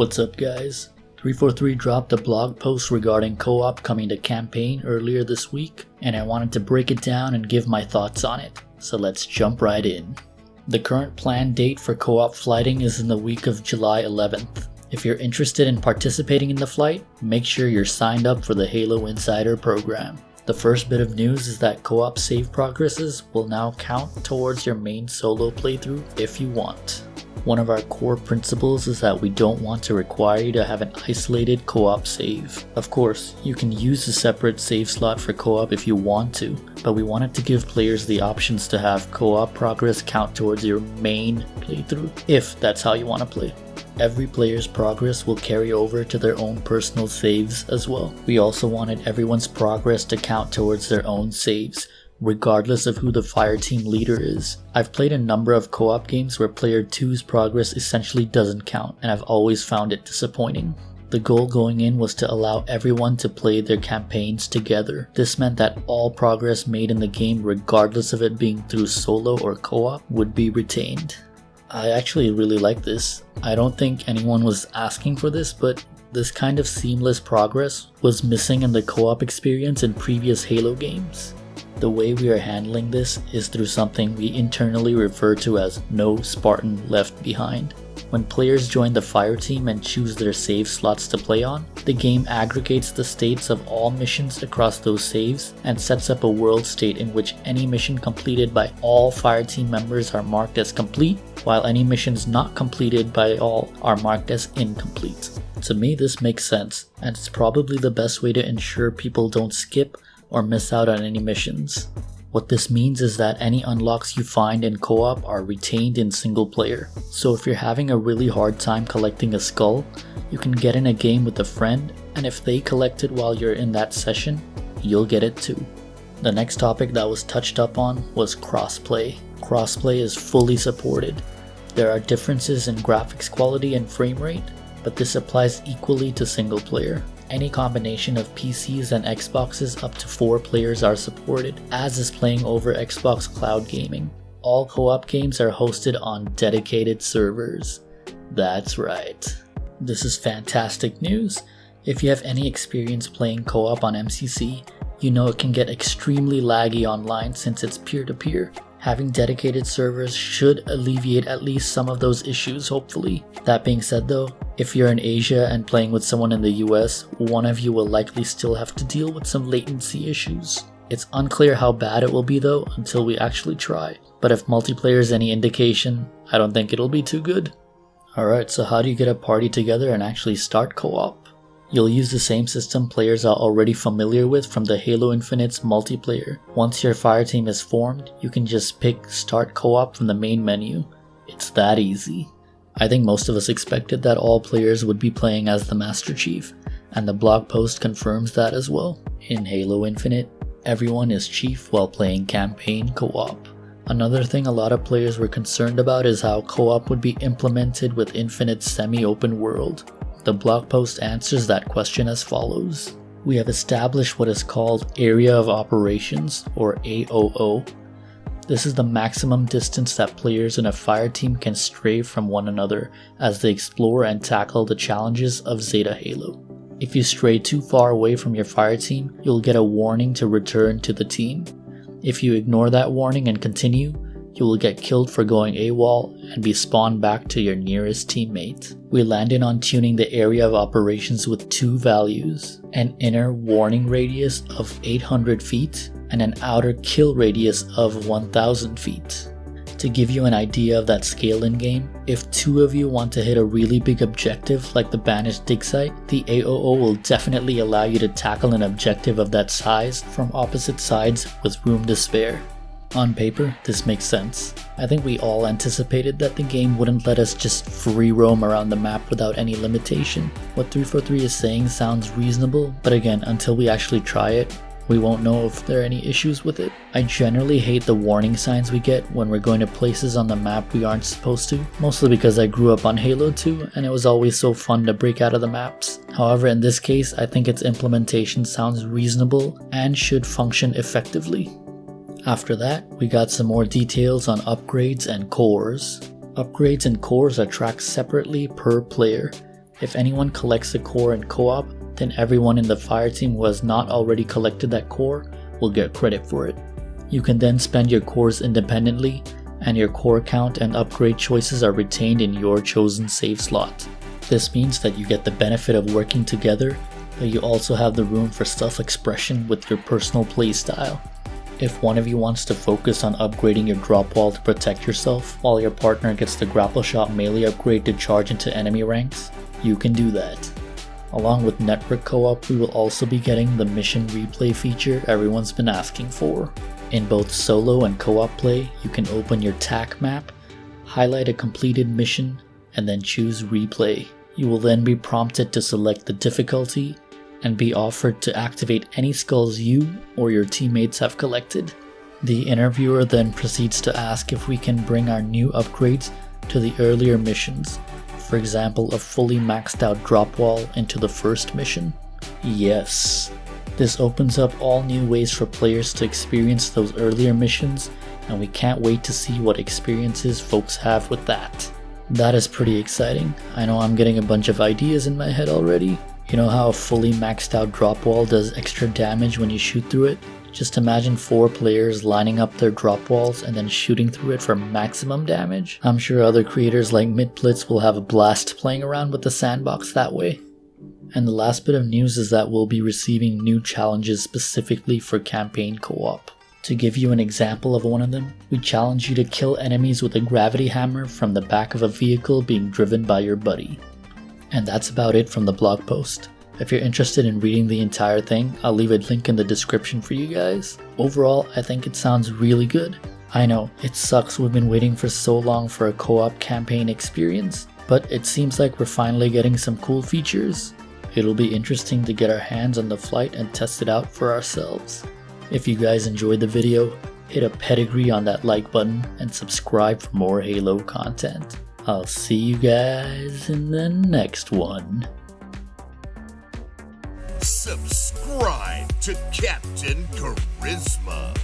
What's up guys? 343 dropped a blog post regarding co-op coming to campaign earlier this week, and I wanted to break it down and give my thoughts on it. So let's jump right in. The current planned date for co-op flighting is in the week of July 11th. If you're interested in participating in the flight, make sure you're signed up for the Halo Insider program. The first bit of news is that co-op save progresses will now count towards your main solo playthrough if you want. One of our core principles is that we don't want to require you to have an isolated co-op save. Of course, you can use a separate save slot for co-op if you want to, but we wanted to give players the options to have co-op progress count towards your main playthrough, if that's how you want to play. Every player's progress will carry over to their own personal saves as well. We also wanted everyone's progress to count towards their own saves, regardless of who the fireteam leader is. I've played a number of co-op games where player 2's progress essentially doesn't count, and I've always found it disappointing. The goal going in was to allow everyone to play their campaigns together. This meant that all progress made in the game, regardless of it being through solo or co-op, would be retained. I actually really like this. I don't think anyone was asking for this, but this kind of seamless progress was missing in the co-op experience in previous Halo games. The way we are handling this is through something we internally refer to as No Spartan Left Behind. When players join the fire team and choose their save slots to play on, the game aggregates the states of all missions across those saves and sets up a world state in which any mission completed by all fire team members are marked as complete, while any missions not completed by all are marked as incomplete. To me, this makes sense, and it's probably the best way to ensure people don't skip or miss out on any missions. What this means is that any unlocks you find in co-op are retained in single player. So if you're having a really hard time collecting a skull, you can get in a game with a friend, and if they collect it while you're in that session, you'll get it too. The next topic that was touched up on was crossplay. Crossplay is fully supported. There are differences in graphics quality and frame rate, but this applies equally to single player. Any combination of PCs and Xboxes up to 4 players are supported, as is playing over Xbox Cloud Gaming. All co-op games are hosted on dedicated servers. That's right. This is fantastic news. If you have any experience playing co-op on MCC, you know it can get extremely laggy online since it's peer-to-peer. Having dedicated servers should alleviate at least some of those issues, hopefully. That being said though, if you're in Asia and playing with someone in the US, one of you will likely still have to deal with some latency issues. It's unclear how bad it will be though until we actually try. But if multiplayer is any indication, I don't think it'll be too good. Alright, so how do you get a party together and actually start co-op? You'll use the same system players are already familiar with from the Halo Infinite's multiplayer. Once your fireteam is formed, you can just pick Start Co-op from the main menu. It's that easy. I think most of us expected that all players would be playing as the Master Chief, and the blog post confirms that as well. In Halo Infinite, everyone is Chief while playing campaign co-op. Another thing a lot of players were concerned about is how co-op would be implemented with Infinite's semi-open world. The blog post answers that question as follows. We have established what is called Area of Operations, or AOO. This is the maximum distance that players in a fire team can stray from one another as they explore and tackle the challenges of Zeta Halo. If you stray too far away from your fire team, you'll get a warning to return to the team. If you ignore that warning and continue, you will get killed for going AWOL and be spawned back to your nearest teammate. We landed on tuning the area of operations with 2 values, an inner warning radius of 800 feet and an outer kill radius of 1000 feet. To give you an idea of that scale in game, if 2 of you want to hit a really big objective like the banished dig site, the AOO will definitely allow you to tackle an objective of that size from opposite sides with room to spare. On paper, this makes sense. I think we all anticipated that the game wouldn't let us just free roam around the map without any limitation. What 343 is saying sounds reasonable, but again, until we actually try it, we won't know if there are any issues with it. I generally hate the warning signs we get when we're going to places on the map we aren't supposed to, mostly because I grew up on Halo 2 and it was always so fun to break out of the maps. However, in this case, I think its implementation sounds reasonable and should function effectively. After that, we got some more details on upgrades and cores. Upgrades and cores are tracked separately per player. If anyone collects a core in co-op, then everyone in the fire team who has not already collected that core will get credit for it. You can then spend your cores independently, and your core count and upgrade choices are retained in your chosen save slot. This means that you get the benefit of working together, but you also have the room for self-expression with your personal playstyle. If one of you wants to focus on upgrading your drop wall to protect yourself, while your partner gets the grapple shot melee upgrade to charge into enemy ranks, you can do that. Along with network co-op, we will also be getting the mission replay feature everyone's been asking for. In both solo and co-op play, you can open your TAC map, highlight a completed mission, and then choose replay. You will then be prompted to select the difficulty and be offered to activate any skulls you or your teammates have collected. The interviewer then proceeds to ask if we can bring our new upgrades to the earlier missions, for example a fully maxed out drop wall into the first mission. Yes. This opens up all new ways for players to experience those earlier missions, and we can't wait to see what experiences folks have with that. That is pretty exciting. I know I'm getting a bunch of ideas in my head already. You know how a fully maxed out drop wall does extra damage when you shoot through it? Just imagine 4 players lining up their drop walls and then shooting through it for maximum damage. I'm sure other creators like Midblitz will have a blast playing around with the sandbox that way. And the last bit of news is that we'll be receiving new challenges specifically for campaign co-op. To give you an example of one of them, we challenge you to kill enemies with a gravity hammer from the back of a vehicle being driven by your buddy. And that's about it from the blog post. If you're interested in reading the entire thing, I'll leave a link in the description for you guys. Overall, I think it sounds really good. I know, it sucks we've been waiting for so long for a co-op campaign experience, but it seems like we're finally getting some cool features. It'll be interesting to get our hands on the flight and test it out for ourselves. If you guys enjoyed the video, hit a pedigree on that like button and subscribe for more Halo content. I'll see you guys in the next one. Subscribe to Kaptain Karizzma.